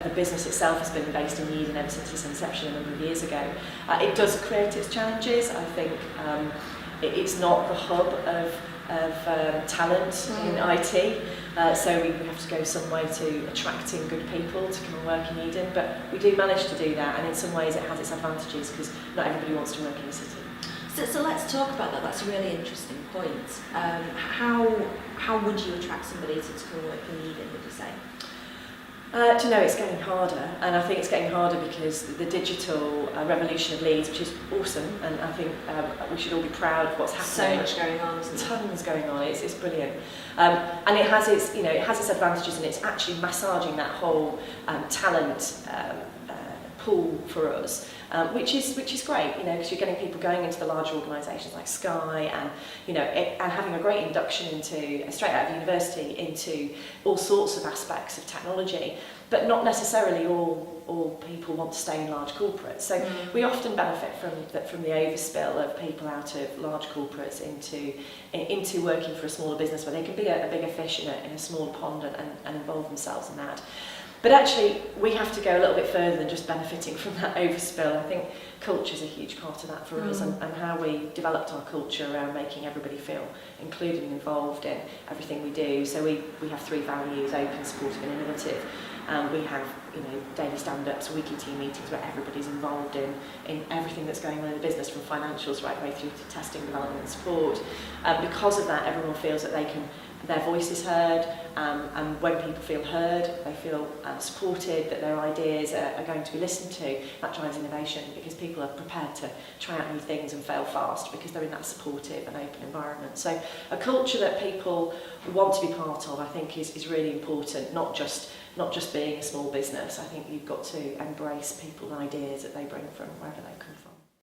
The business itself has been based in Yeadon ever since its inception a number of years ago. It does create its challenges. I think it's not the hub of talent in IT, so we have to go some way to attracting good people to come and work in Yeadon, but we do manage to do that, and in some ways it has its advantages because not everybody wants to work in a city. So let's talk about that. That's a really interesting point. How would you attract somebody to come work in Yeadon, would you say? Do you know, it's getting harder, and I think it's getting harder because the digital revolution of Leeds, which is awesome, and I think we should all be proud of what's happening. So much going on, isn't there? Tons going on. It's brilliant, and it has its advantages, and it's actually massaging that whole talent pool for us. Which is great, because you're getting people going into the larger organisations like Sky, and and having a great induction into straight out of university into all sorts of aspects of technology, but not necessarily all people want to stay in large corporates. So we often benefit from the overspill of people out of large corporates into working for a smaller business where they can be a bigger fish in a smaller pond and involve themselves in that. But actually, we have to go a little bit further than just benefiting from that overspill. I think culture is a huge part of that for us, and how we developed our culture around making everybody feel included and involved in everything we do. So we have 3 values: open, supportive and innovative. We have daily stand-ups, weekly team meetings where everybody's involved in everything that's going on in the business, from financials right the way through to testing, development and support. Because of that, everyone feels that their voice is heard, and when people feel heard, they feel supported, that their ideas are going to be listened to. That drives innovation, because people are prepared to try out new things and fail fast because they're in that supportive and open environment. So a culture that people want to be part of, I think, is really important, not just being a small business. I think you've got to embrace people and ideas that they bring from wherever they come from.